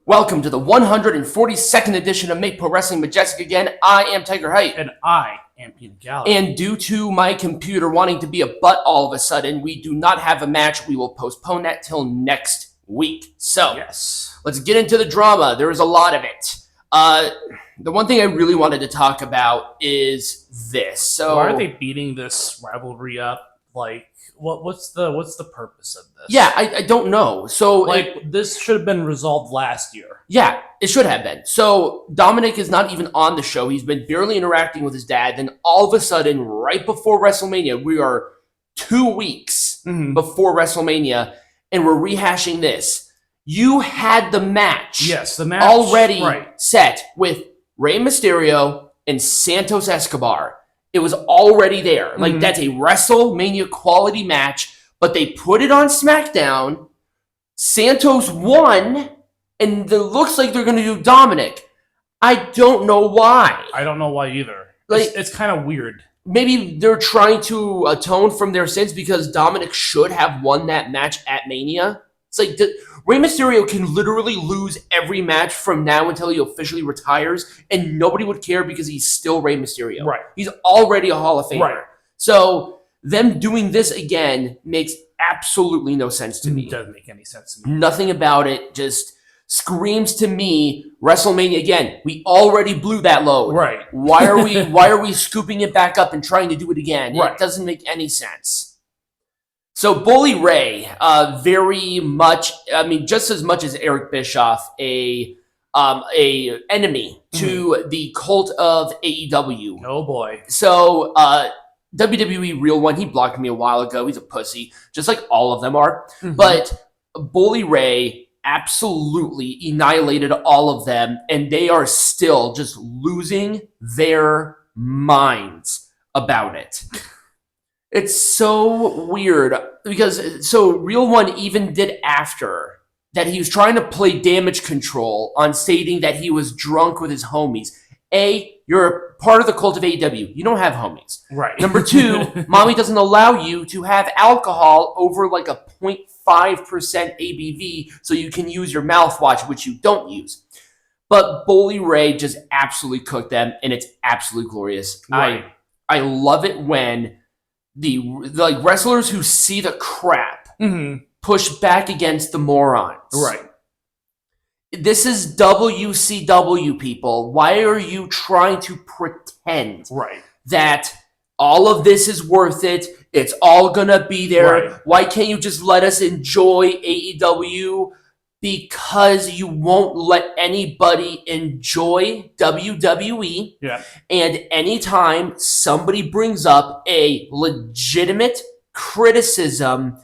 Welcome to the 142nd edition of Pro Wrestling Majestic Again. I am Tiger Height. And I am Peter Gallagher. And due to my computer wanting to be a butt all of a sudden, we do not have a match. We will postpone that till next week. So, yes, let's get into the drama. There is a lot of it. The one thing I really wanted to talk about is this. So, why are they beating this rivalry up? Like, what's the purpose of this? Yeah, I don't know. So, this should have been resolved last year. Yeah, it should have been. So Dominik is not even on the show. He's been barely interacting with his dad. Then all of a sudden, right before WrestleMania, we are 2 weeks before WrestleMania, and we're rehashing this. You had the match. Yes, the match already set with Rey Mysterio and Santos Escobar. It was already there. Like, that's a WrestleMania quality match, but they put it on SmackDown. Santos won, and it looks like they're going to do Dominik. I don't know why. I don't know why either. Like, it's kind of weird. Maybe they're trying to atone from their sins because Dominik should have won that match at Mania. It's like Rey Mysterio can literally lose every match from now until he officially retires, and nobody would care because he's still Rey Mysterio. Right. He's already a Hall of Famer. Right. So them doing this again makes absolutely no sense to me. It doesn't make any sense to me. Nothing about it just screams to me WrestleMania again. We already blew that load. Right. Why are we scooping it back up and trying to do it again? Right. It doesn't make any sense. So Bully Ray, very much, just as much as Eric Bischoff, a enemy to the Cult of AEW. Oh boy. So WWE Real One, he blocked me a while ago. He's a pussy, just like all of them are. But Bully Ray absolutely annihilated all of them, and they are still just losing their minds about it. It's so weird because Real One even did after that he was trying to play damage control on stating that he was drunk with his homies. A, you're part of the Cult of AEW. You don't have homies. Right. Number two, mommy doesn't allow you to have alcohol over like a 0.5% ABV so you can use your mouthwash, which you don't use. But Bully Ray just absolutely cooked them, and it's absolutely glorious. Right. I love it when the wrestlers who see the crap push back against the morons. Right. This is WCW, people. Why are you trying to pretend that all of this is worth it? It's all gonna be there. Right. Why can't you just let us enjoy AEW? Because you won't let anybody enjoy WWE. Yeah. And anytime somebody brings up a legitimate criticism,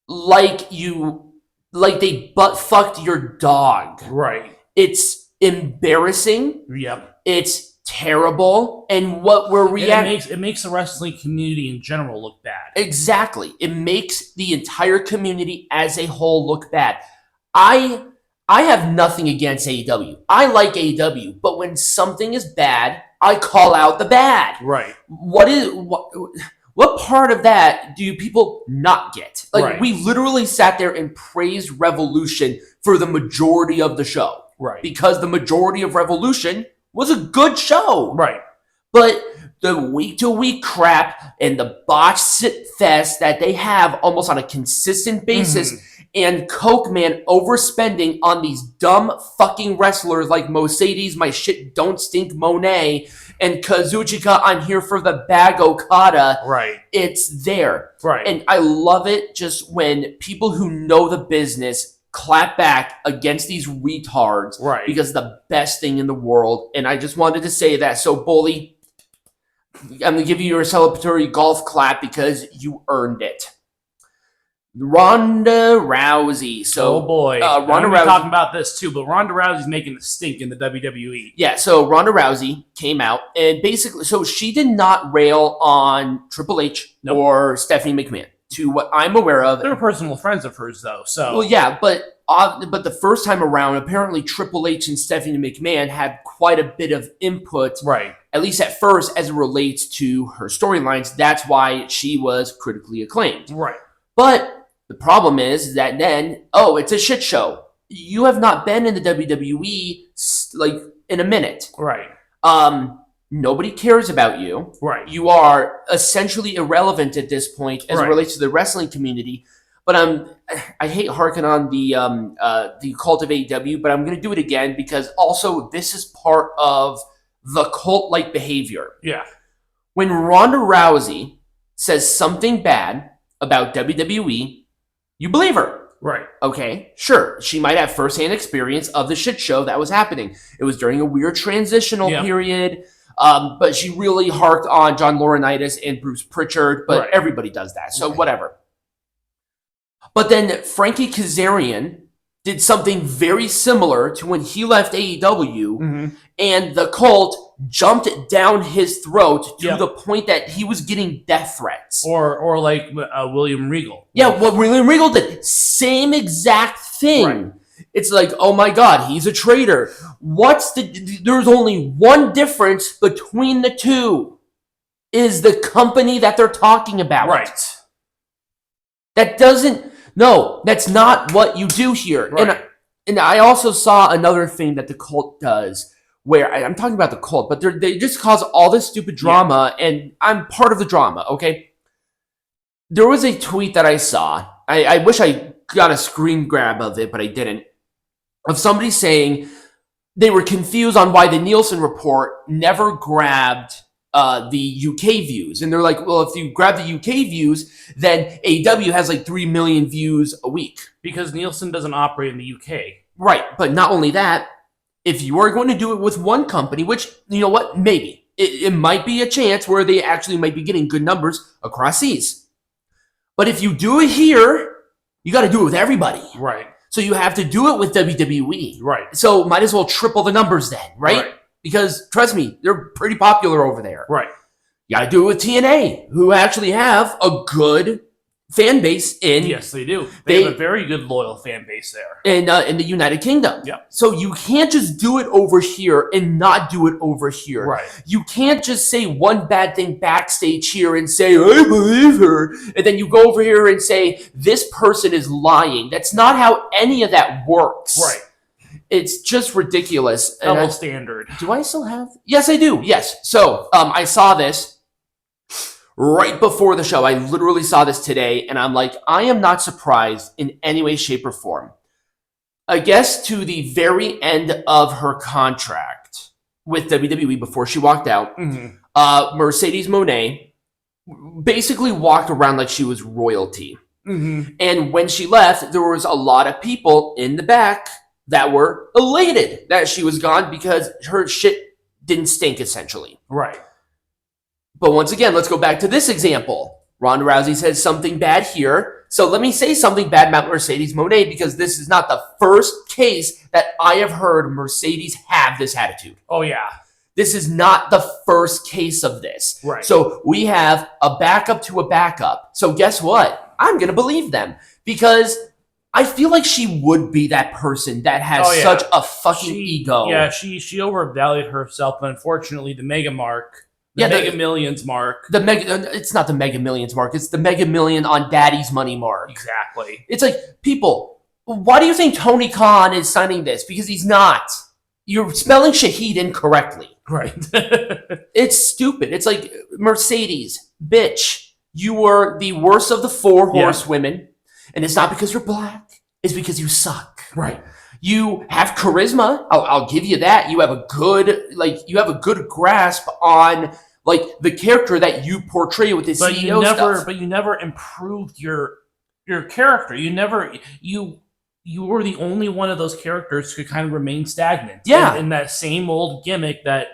like they butt-fucked your dog. Right. It's embarrassing. Yep. It's terrible. And what we're reacting... It makes the wrestling community in general look bad. Exactly. It makes the entire community as a whole look bad. I have nothing against AEW. I like AEW. But when something is bad, I call out the bad. Right. What part of that do people not get? We literally sat there and praised Revolution for the majority of the show. Right. Because the majority of Revolution was a good show. Right. But the week-to-week crap and the botched sit fest that they have almost on a consistent basis, and Coke Man overspending on these dumb fucking wrestlers like Mercedes, my shit don't stink Mone, and Kazuchika, I'm here for the bag Okada. Right. It's there. Right. And I love it just when people who know the business clap back against these retards. Right. Because the best thing in the world. And I just wanted to say that. So, Bully, I'm going to give you your celebratory golf clap because you earned it. Ronda Rousey. So, oh boy, Ronda Rousey talking about this too, but Ronda Rousey's making a stink in the WWE. Yeah, so Ronda Rousey came out and basically, so she did not rail on Triple H or Stephanie McMahon, to what I'm aware of. They're personal friends of hers, though. So, well, yeah, but the first time around, apparently Triple H and Stephanie McMahon had quite a bit of input, right? At least at first, as it relates to her storylines. That's why she was critically acclaimed, right? But the problem is that then, it's a shit show. you have not been in the WWE like in a minute. Right. Nobody cares about you. Right. You are essentially irrelevant at this point as it relates to the wrestling community. But I hate harking on the Cult of AEW, but I'm going to do it again because also this is part of the cult-like behavior. Yeah. When Ronda Rousey says something bad about WWE, you believe her. Right. Okay, sure. She might have firsthand experience of the shit show that was happening. It was during a weird transitional period. But she really harked on John Laurinaitis and Bruce Pritchard, but everybody does that, so whatever. But then Frankie Kazarian did something very similar to when he left AEW, and the cult jumped down his throat to the point that he was getting death threats. Or like William Regal. Yeah, what William Regal did. Same exact thing. Right. It's like, oh my God, he's a traitor. There's only one difference between the two. Is the company that they're talking about. Right. That's not what you do here. Right. And I also saw another thing that the cult does, where I'm talking about the cult, but they just cause all this stupid drama, and I'm part of the drama, okay? There was a tweet that I saw. I wish I got a screen grab of it, but I didn't. Of somebody saying they were confused on why the Nielsen report never grabbed the UK views. And they're like, well, if you grab the UK views, then AEW has like 3 million views a week. Because Nielsen doesn't operate in the UK. Right. But not only that, if you are going to do it with one company, which, you know what, maybe. It might be a chance where they actually might be getting good numbers across seas. But if you do it here, you got to do it with everybody. Right. So you have to do it with WWE. Right. So might as well triple the numbers then, right? Because trust me, they're pretty popular over there. Right. You got to do it with TNA, who actually have a good fan base in. Yes, they do. They have a very good loyal fan base there in the United Kingdom. Yep. So you can't just do it over here and not do it over here. Right. You can't just say one bad thing backstage here and say, I believe her, and then you go over here and say, this person is lying. That's not how any of that works. Right. It's just ridiculous. Double standard. Do I still have? Yes, I do. Yes. So I saw this right before the show. I literally saw this today, and I'm like, I am not surprised in any way, shape, or form. I guess to the very end of her contract with WWE before she walked out, Mercedes Moné basically walked around like she was royalty. And when she left, there was a lot of people in the back that were elated that she was gone because her shit didn't stink, essentially. Right. But once again, let's go back to this example. Ronda Rousey says something bad here. So let me say something bad about Mercedes Moné, because this is not the first case that I have heard Mercedes have this attitude. Oh, yeah. This is not the first case of this. Right. So we have a backup to a backup. So guess what? I'm going to believe them, because I feel like she would be that person that has such a fucking ego. Yeah, she overvalued herself, but unfortunately the mega mark, the Mega Millions mark. It's not the Mega Millions mark. It's the Mega Million on Daddy's money mark. Exactly. It's like, people, why do you think Tony Khan is signing this? Because he's not. You're spelling Shaheed incorrectly. Right. It's stupid. It's like, Mercedes, bitch, you were the worst of the 4 horsewomen. And it's not because you're black. It's because you suck. Right. You have charisma. I'll give you that. You have a good grasp on the character that you portray with this CEO stuff. But you never improved your character. You were the only one of those characters who could kind of remain stagnant. Yeah. In that same old gimmick that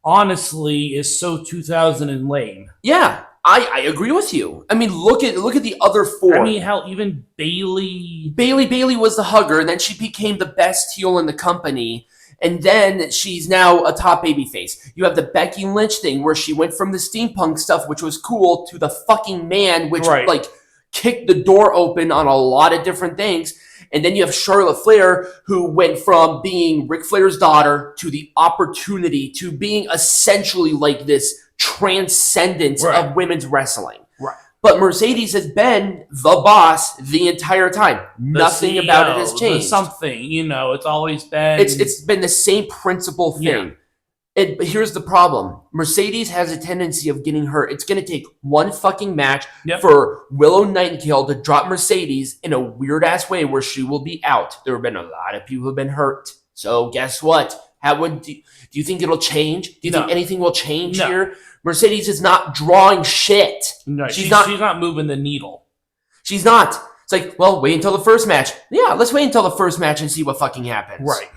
honestly is so 2000 and lame. Yeah. I agree with you. I mean, look at the other 4. I mean, hell, even Bayley was the hugger, and then she became the best heel in the company, and then she's now a top babyface. You have the Becky Lynch thing where she went from the steampunk stuff, which was cool, to the fucking man, which kicked the door open on a lot of different things. And then you have Charlotte Flair, who went from being Ric Flair's daughter to the opportunity to being essentially like this transcendence of women's wrestling. Right. But Mercedes has been the boss the entire time. Nothing CEO, about it has changed. Something, it's always been. It's been the same principle thing. Yeah. But here's the problem. Mercedes has a tendency of getting hurt. It's going to take one fucking match for Willow Nightingale to drop Mercedes in a weird-ass way where she will be out. There have been a lot of people who have been hurt. So guess what? Do you think it'll change? Do you think anything will change here? Mercedes is not drawing shit. No, she's not moving the needle. She's not. It's like, well, wait until the first match. Yeah, let's wait until the first match and see what fucking happens. Right.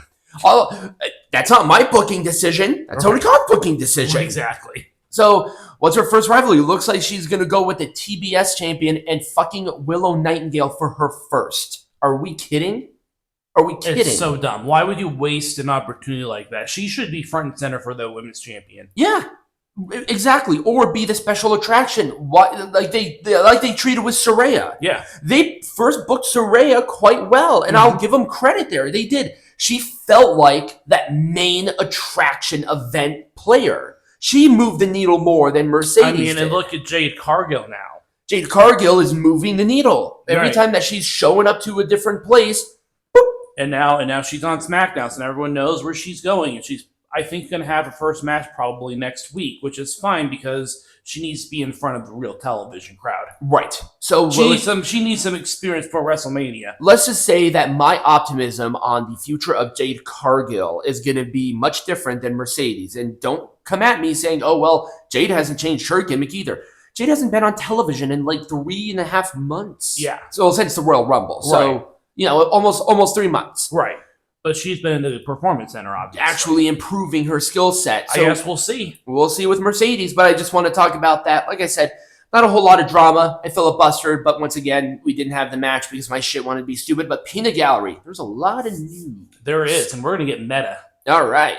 That's not my booking decision. That's Tony Khan's booking decision. Right, exactly. So, what's her first rivalry? Looks like she's going to go with the TBS champion and fucking Willow Nightingale for her first. Are we kidding? Are we kidding? It's so dumb. Why would you waste an opportunity like that? She should be front and center for the women's champion. Yeah, exactly. Or be the special attraction. Like they treated with Saraya. Yeah. They first booked Saraya quite well, and I'll give them credit there. They did. She felt like that main attraction event player. She moved the needle more than Mercedes did. And look at Jade Cargill now. Jade Cargill is moving the needle. Every time that she's showing up to a different place. Boop. And now she's on SmackDown, so everyone knows where she's going. And she's, I think, going to have her first match probably next week, which is fine because she needs to be in front of the real television crowd. Right. So she needs some experience for WrestleMania. Let's just say that my optimism on the future of Jade Cargill is going to be much different than Mercedes. And don't come at me saying, oh, well, Jade hasn't changed her gimmick either. Jade hasn't been on television in like 3.5 months. Yeah. So since the Royal Rumble. So, almost 3 months. Right. But she's been in the Performance Center, obviously. Actually improving her skill set. So I guess we'll see. We'll see with Mercedes, but I just want to talk about that. Like I said, not a whole lot of drama. I filibustered, but once again, we didn't have the match because my shit wanted to be stupid. But Peanut Gallery, there's a lot of news. There is, and we're going to get meta. All right.